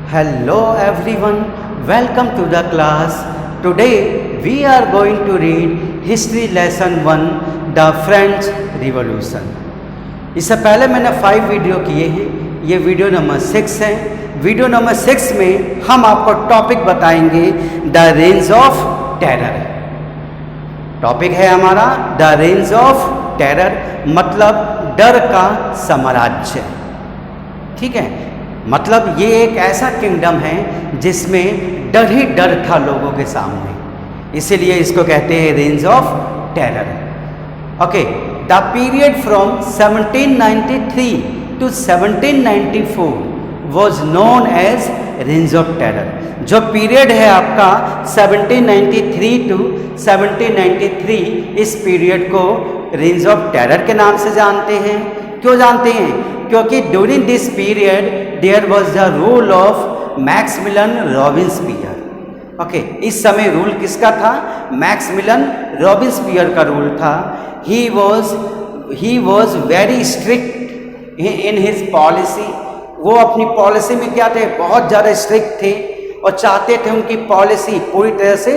Hello everyone, welcome to the class. Today we are going to read History Lesson 1, The French Revolution. इससे पहले मैंने 5 video किए हैं, ये वीडियो नंबर 6 है। वीडियो नंबर 6 में हम आपको टॉपिक बताएंगे द रेंज ऑफ टेरर। टॉपिक है हमारा द रेंज ऑफ टेरर, मतलब डर का साम्राज्य। ठीक है, मतलब ये एक ऐसा किंगडम है जिसमें डर ही डर था लोगों के सामने, इसीलिए इसको कहते हैं रेंज of terror. Okay, the period from 1793 to 1794 was known as रेंज ऑफ टेरर। जो पीरियड है आपका 1793 टू 1793, इस पीरियड को रेंज ऑफ टेरर के नाम से जानते हैं। क्यों जानते हैं? क्योंकि during this period there was the rule of Maximilien Robespierre. Okay, इस समय रूल किसका था? मैक्सिमिलियन रॉबिन्सपियर का रूल था। He was very strict in his policy. वो अपनी पॉलिसी में क्या थे? बहुत ज़्यादा स्ट्रिक्ट थे और चाहते थे उनकी पॉलिसी पूरी तरह से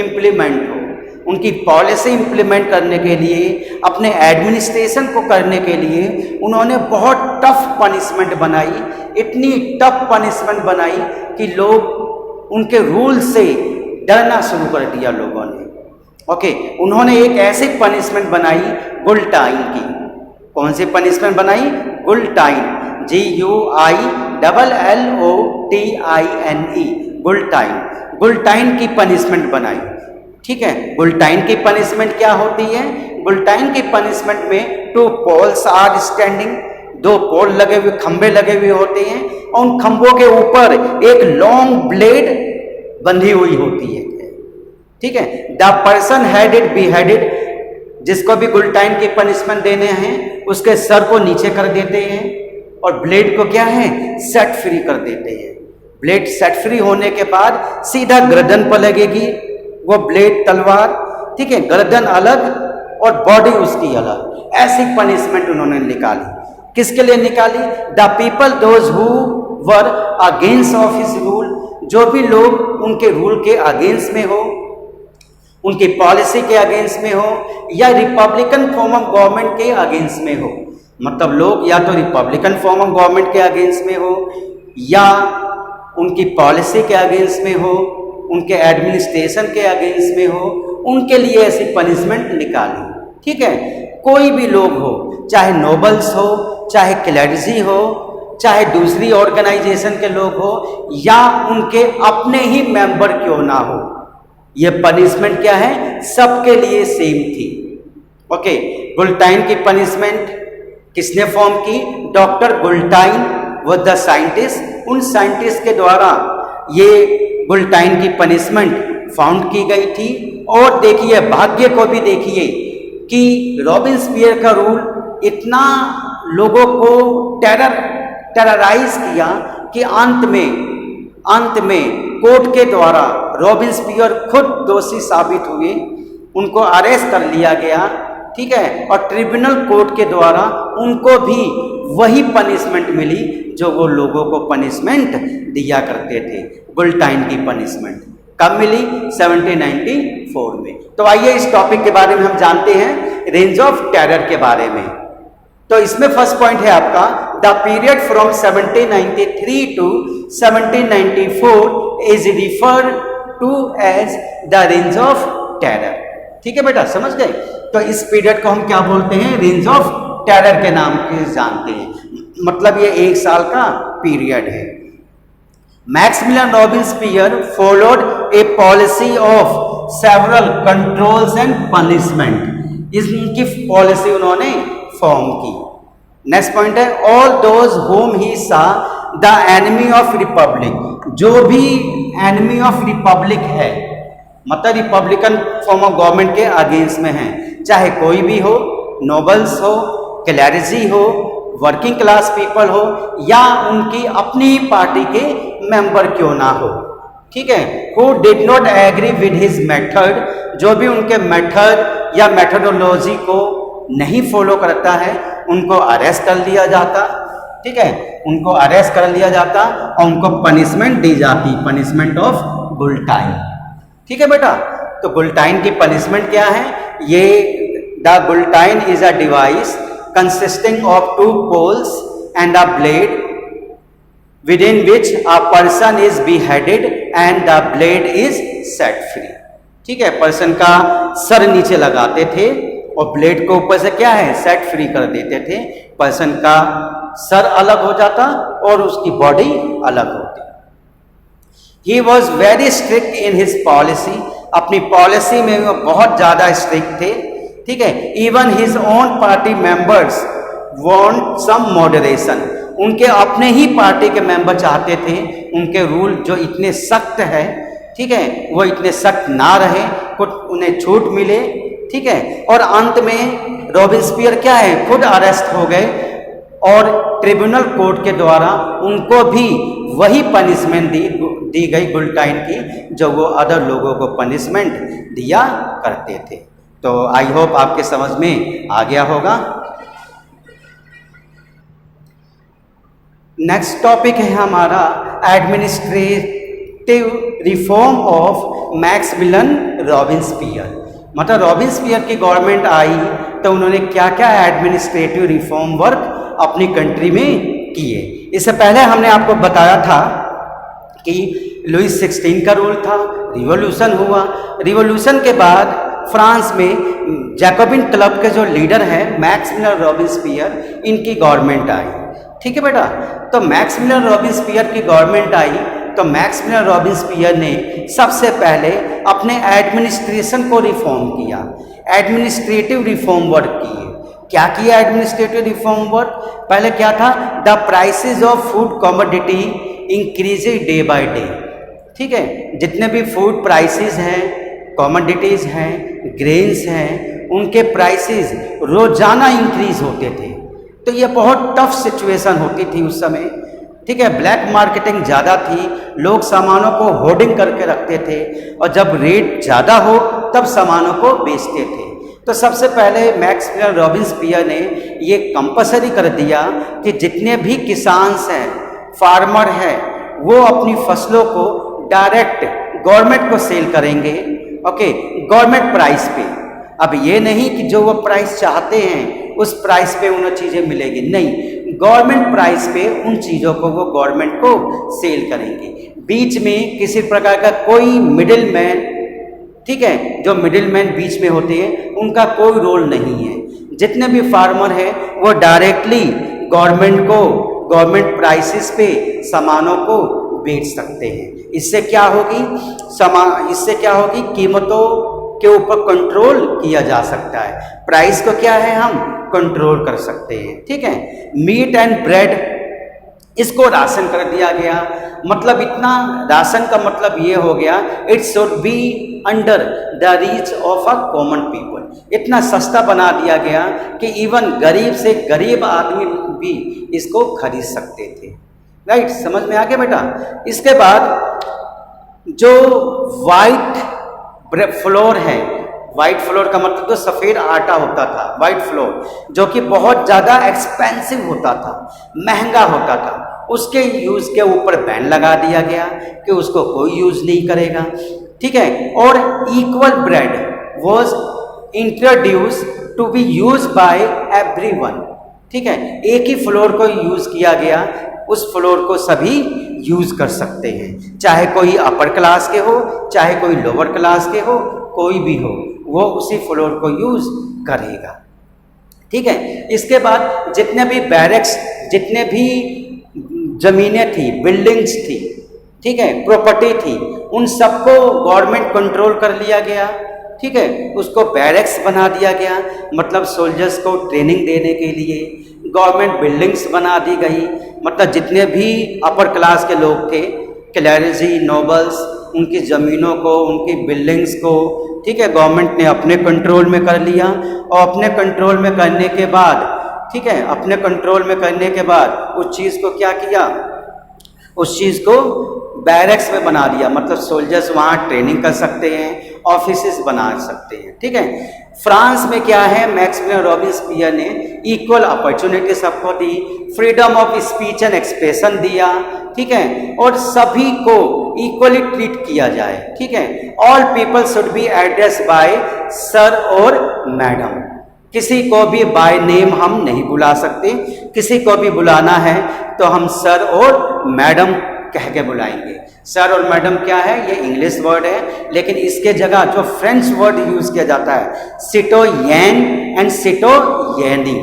इम्प्लीमेंट हो। उनकी पॉलिसी इम्प्लीमेंट करने के लिए, अपने एडमिनिस्ट्रेशन को करने के लिए उन्होंने बहुत टफ पनिशमेंट बनाई। इतनी टफ पनिशमेंट बनाई कि लोग उनके रूल से डरना शुरू कर दिया लोगों ने। ओके, उन्होंने एक ऐसी पनिशमेंट बनाई गुलटाइन की। कौन सी पनिशमेंट बनाई? गुलटाइन, GUILLOTINE, गुलटाइन। गुलटाइन की पनिशमेंट बनाई। ठीक है, गुलटाइन की पनिशमेंट क्या होती है? गुलटाइन की पनिशमेंट में 2 पोल्स आर स्टैंडिंग, 2 पोल लगे हुए, खंबे लगे हुए होते हैं और उन खंभों के ऊपर एक लॉन्ग ब्लेड बंधी हुई होती है। ठीक है, द पर्सन हेडेड बिहेडेड, जिसको भी गुलटाइन की पनिशमेंट देने हैं उसके सर को नीचे कर देते हैं और ब्लेड को क्या है? सेट फ्री कर देते हैं। ब्लेड सेट फ्री होने के बाद सीधा गर्दन पर लगेगी वो ब्लेड, तलवार। ठीक है, गर्दन अलग और बॉडी उसकी अलग। ऐसी पनिशमेंट उन्होंने निकाली। किसके लिए निकाली? The people those who were against of his rule, जो भी लोग उनके रूल के अगेंस्ट में हो, उनकी पॉलिसी के अगेंस्ट में हो, या रिपब्लिकन फॉर्म ऑफ गवर्नमेंट के अगेंस्ट में हो। मतलब लोग या तो रिपब्लिकन फॉर्म ऑफ गवर्नमेंट के अगेंस्ट में हो या उनकी पॉलिसी के अगेंस्ट में हो, उनके एडमिनिस्ट्रेशन के अगेंस्ट में हो, उनके लिए ऐसी पनिशमेंट निकाली। ठीक है, कोई भी लोग हो, चाहे नोबल्स हो, चाहे क्लर्जी हो, चाहे दूसरी ऑर्गेनाइजेशन के लोग हो, या उनके अपने ही मेंबर क्यों ना हो, ये पनिशमेंट क्या है? सबके लिए सेम थी। ओके, गुलटाइन की पनिशमेंट किसने फॉर्म की? डॉक्टर गुलटाइन वो द साइंटिस्ट। उन साइंटिस्ट के द्वारा ये गुलटाइन की पनिशमेंट फाउंड की गई थी। और देखिए, भाग्य को भी देखिए कि रॉबिन्सपियर का रूल इतना लोगों को टेरराइज किया कि अंत में कोर्ट के द्वारा रॉबिन्सपियर खुद दोषी साबित हुए, उनको अरेस्ट कर लिया गया। ठीक है, और ट्रिब्यूनल कोर्ट के द्वारा उनको भी वही पनिशमेंट मिली जो वो लोगों को पनिशमेंट दिया करते थे। गुलटाइन की पनिशमेंट कब मिली? 1794 में। तो आइए इस टॉपिक के बारे में हम जानते हैं, रेंज ऑफ टेरर के बारे में। तो इसमें फर्स्ट पॉइंट है आपका the period from 1793 to 1794 is referred to as the रेंज ऑफ टेरर। ठीक है बेटा, समझ गए? तो इस पीरियड को हम क्या बोलते हैं? रेंज ऑफ टेरर के नाम से जानते हैं। मतलब ये 1 साल का पीरियड है। Maximilien Robespierre followed a policy of several controls and punishment. इनकी पॉलिसी उन्होंने फॉर्म की। नेक्स्ट पॉइंट है all those whom he saw the enemy of Republic. जो भी एनिमी ऑफ रिपब्लिक है, मतलब रिपब्लिकन फॉर्म ऑफ गवर्नमेंट के अगेंस्ट में है, चाहे कोई भी हो, नोबल्स हो, क्लर्जी हो, वर्किंग क्लास पीपल हो, या उनकी अपनी पार्टी के मेंबर क्यों ना हो। ठीक है, who did not agree with his method, जो भी उनके मेथड या मेथडोलॉजी को नहीं फॉलो करता है उनको अरेस्ट कर लिया जाता। ठीक है, उनको अरेस्ट कर लिया जाता और उनको पनिशमेंट दी जाती, पनिशमेंट ऑफ गुलटाइन। ठीक है बेटा, तो गुलटाइन की पनिशमेंट क्या है? ये the guillotine is a device consisting of 2 poles and a blade within which a person is beheaded and the blade is set free। ठीक है, पर्सन का सर नीचे लगाते थे और ब्लेड को ऊपर से क्या है, सेट फ्री कर देते थे। पर्सन का सर अलग हो जाता और उसकी बॉडी अलग होती। He was very strict in his policy, अपनी पॉलिसी में वो बहुत ज्यादा स्ट्रिक्ट थे। ठीक है, even his own party members want some moderation, उनके अपने ही पार्टी के मेंबर चाहते थे उनके रूल जो इतने सख्त है, ठीक है, वो इतने सख्त ना रहे, कुछ उन्हें छूट मिले। ठीक है, और अंत में रॉबिन्सपियर क्या है, खुद अरेस्ट हो गए और ट्रिब्यूनल कोर्ट के द्वारा उनको भी वही पनिशमेंट दी गई गुलटाइन की जो वो अदर लोगों को पनिशमेंट दिया करते थे। तो आई होप आपके समझ में आ गया होगा। नेक्स्ट टॉपिक है हमारा एडमिनिस्ट्रेटिव रिफॉर्म ऑफ मैक्सिमिलियन रॉबिन्सपियर। मतलब रॉबिन्सपियर की गवर्नमेंट आई तो उन्होंने क्या क्या एडमिनिस्ट्रेटिव रिफॉर्म वर्क अपनी कंट्री में किए। इससे पहले हमने आपको बताया था कि लुईस 16 का रूल था, रिवॉल्यूशन हुआ, रिवॉल्यूशन के बाद फ्रांस में जैकोबिन क्लब के जो लीडर हैं मैक्सिमिलियन रॉबिन्सपियर, इनकी गवर्नमेंट आई। ठीक है बेटा, तो मैक्सिमिलियन रॉबिन्सपियर की गवर्नमेंट आई तो मैक्सिमिलियन रॉबिन्सपियर ने सबसे पहले अपने एडमिनिस्ट्रेशन को रिफॉर्म किया, एडमिनिस्ट्रेटिव रिफॉर्म वर्क किए। क्या किया एडमिनिस्ट्रेटिव रिफॉर्म वर्क? पहले क्या था, the prices of food commodity increase day by day. ठीक है, जितने भी फूड प्राइसेस हैं, कमोडिटीज हैं, ग्रेन्स हैं, उनके प्राइसेस रोजाना इंक्रीज होते थे। तो ये बहुत टफ सिचुएशन होती थी उस समय। ठीक है, ब्लैक मार्केटिंग ज़्यादा थी, लोग सामानों को होर्डिंग करके रखते थे और जब रेट ज़्यादा हो तब सामानों को बेचते थे। तो सबसे पहले मैक्सिमिलियन रॉबिन्सपियर ने ये कंपल्सरी कर दिया कि जितने भी किसान हैं, फार्मर हैं, वो अपनी फसलों को डायरेक्ट गवर्नमेंट को सेल करेंगे, ओके, गवर्नमेंट प्राइस पे। अब ये नहीं कि जो वो प्राइस चाहते हैं उस प्राइस पे उन्हें चीज़ें मिलेगी, नहीं, गवर्नमेंट प्राइस पे उन चीज़ों को वो गवर्नमेंट को सेल करेंगे। बीच में किसी प्रकार का कोई मिडिल मैन, ठीक है, जो मिडिल मैन बीच में होते हैं उनका कोई रोल नहीं है। जितने भी फार्मर हैं वो डायरेक्टली गवर्नमेंट को गवर्नमेंट प्राइसेस पे सामानों को बेच सकते हैं। इससे क्या होगी, इससे क्या होगी, कीमतों के ऊपर कंट्रोल किया जा सकता है। प्राइस को क्या है, हम कंट्रोल कर सकते हैं। ठीक है, मीट एंड ब्रेड, इसको राशन कर दिया गया। मतलब इतना राशन का मतलब ये हो गया, it should be under the reach of a common people. इतना सस्ता बना दिया गया कि इवन गरीब से गरीब आदमी भी इसको खरीद सकते थे। राइट, समझ में आ गया बेटा। इसके बाद जो वाइट फ्लोर है, वाइट फ्लोर का मतलब तो सफ़ेद आटा होता था, वाइट फ्लोर, जो कि बहुत ज़्यादा एक्सपेंसिव होता था, महंगा होता था, उसके यूज़ के ऊपर बैन लगा दिया गया कि उसको कोई यूज़ नहीं करेगा। ठीक है, और equal bread was introduce to be use by everyone. ठीक है, एक ही फ्लोर को यूज़ किया गया, उस फ्लोर को सभी यूज़ कर सकते हैं, चाहे कोई अपर क्लास के हो, चाहे कोई लोअर क्लास के हो, कोई भी हो, वो उसी फ्लोर को यूज़ करेगा। ठीक है, इसके बाद जितने भी बैरक्स, जितने भी ज़मीनें थी, बिल्डिंग्स थी, ठीक है, प्रॉपर्टी थी, उन सबको गवर्नमेंट कंट्रोल कर लिया गया। ठीक है, उसको बैरक्स बना दिया गया, मतलब सोल्जर्स को ट्रेनिंग देने के लिए गवर्नमेंट बिल्डिंग्स बना दी गई। मतलब जितने भी अपर क्लास के लोग थे, क्लर्जी, नोबल्स, उनकी ज़मीनों को, उनकी बिल्डिंग्स को, ठीक है, गवर्नमेंट ने अपने कंट्रोल में कर लिया। और अपने कंट्रोल में करने के बाद, ठीक है, अपने कंट्रोल में करने के बाद उस चीज़ को क्या किया, उस चीज़ को बैरक्स में बना दिया। मतलब सोल्जर्स वहाँ ट्रेनिंग कर सकते हैं ऑफिसेस बना सकते हैं। ठीक है, फ्रांस में क्या है, मैक्सिमिलियन रॉबिन्सपियर ने इक्वल अपॉर्चुनिटी सबको दी, freedom of speech and expression दिया। ठीक है, और सभी को इक्वली ट्रीट किया जाए। ठीक है, all people should be address by sir और मैडम। किसी को भी बाय नेम हम नहीं बुला सकते, किसी को भी बुलाना है तो हम सर और मैडम कह के बुलाएंगे। सर और मैडम क्या है, ये इंग्लिश वर्ड है, लेकिन इसके जगह जो फ्रेंच वर्ड यूज किया जाता है सिटोयेन एंड सिटोयेनी।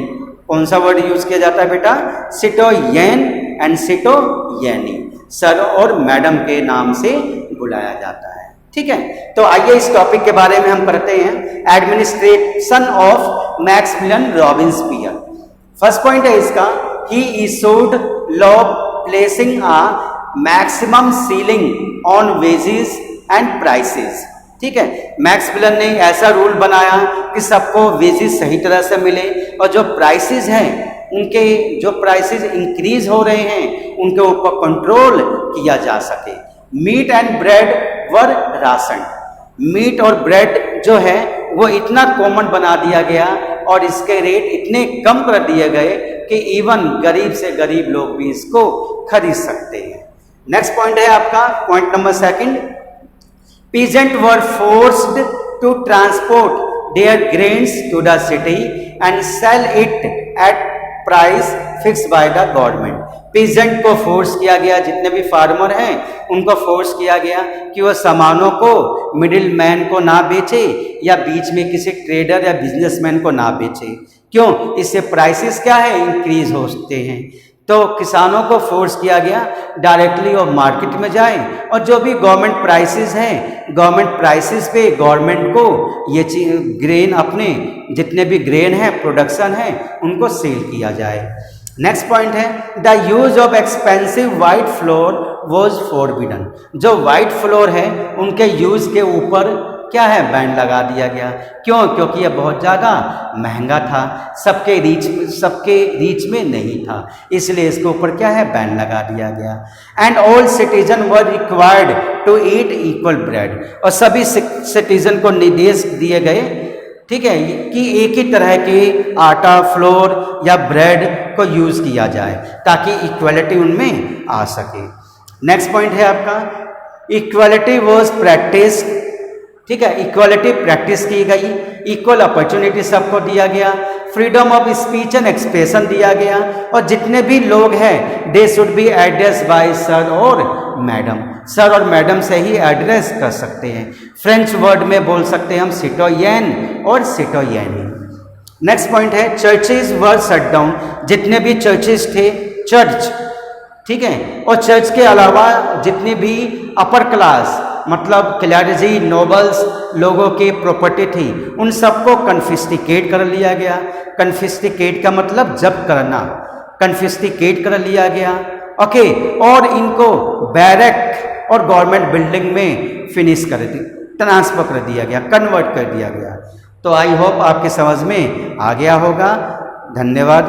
कौन सा वर्ड यूज किया जाता है बेटा, सिटोयेन एंड सिटोयेनी। सर और मैडम के नाम से बुलाया जाता है। ठीक है, तो आइए इस टॉपिक के बारे में हम करते हैं, administration of Maximilien Robespierre. First point है इसका, he issued law placing a maximum ceiling on wages and prices. ठीक है, मैक्सिमिलियन ने ऐसा रूल बनाया कि सबको वेजेस सही तरह से मिले और जो प्राइसेस हैं उनके जो प्राइसेस इंक्रीज हो रहे हैं उनके ऊपर कंट्रोल किया जा सके। Meat and bread were ration. Meat और ब्रेड जो है वो इतना कॉमन बना दिया गया और इसके रेट इतने कम कर दिए गए कि इवन गरीब से गरीब लोग भी इसको खरीद सकते हैं। नेक्स्ट पॉइंट है आपका point number second, peasant were forced to transport their grains to the city and sell it at price fix by the government. Peasant को फोर्स किया गया, जितने भी फार्मर हैं उनको फोर्स किया गया कि वह सामानों को मिडिल मैन को ना बेचे या बीच में किसी ट्रेडर या बिजनेसमैन को ना बेचे। क्यों, इससे प्राइसेस क्या है, इंक्रीज होते हैं। तो किसानों को फोर्स किया गया डायरेक्टली वो मार्केट में जाए और जो भी गवर्नमेंट प्राइसेस हैं, गवर्नमेंट प्राइसेस पे गवर्नमेंट को ये ग्रेन, अपने जितने भी ग्रेन है प्रोडक्शन है उनको सेल किया जाए। नेक्स्ट पॉइंट है, the use of expensive white floor was forbidden. जो वाइट फ्लोर है उनके यूज के ऊपर क्या है, बैन लगा दिया गया। क्यों, क्योंकि यह बहुत ज़्यादा महंगा था, सबके रीच में नहीं था, इसलिए इसके ऊपर क्या है, बैन लगा दिया गया। And all citizen were required to eat equal bread. और सभी सिटीजन को निर्देश दिए गए, ठीक है, कि एक ही तरह के आटा, फ्लोर या ब्रेड को यूज किया जाए ताकि इक्वलिटी उनमें आ सके। नेक्स्ट पॉइंट है आपका, इक्वलिटी वॉज प्रैक्टिस। ठीक है, इक्वलिटी प्रैक्टिस की गई, इक्वल अपॉर्चुनिटी सबको दिया गया, freedom of speech and expression दिया गया और जितने भी लोग हैं they should be address by sir और मैडम। सर और मैडम से ही एड्रेस कर सकते हैं। फ्रेंच वर्ड में बोल सकते हैं हम सिटोयेन और सिटोयेनी। नेक्स्ट पॉइंट है, चर्चेज वर शट डाउन। जितने भी चर्चेज थे, चर्च, ठीक है, और चर्च के अलावा जितनी भी अपर क्लास मतलब क्लर्जी, नोबल्स लोगों की प्रॉपर्टी थी उन सबको कन्फिस्टिकेट कर लिया गया। कन्फिस्टिकेट का मतलब जब्त करना, कन्फिस्टिकेट कर लिया गया। ओके, और इनको बैरक और गवर्नमेंट बिल्डिंग में फिनिश कर दी, ट्रांसफर कर दिया गया, कन्वर्ट कर दिया गया। तो आई होप आपके समझ में आ गया होगा। धन्यवाद।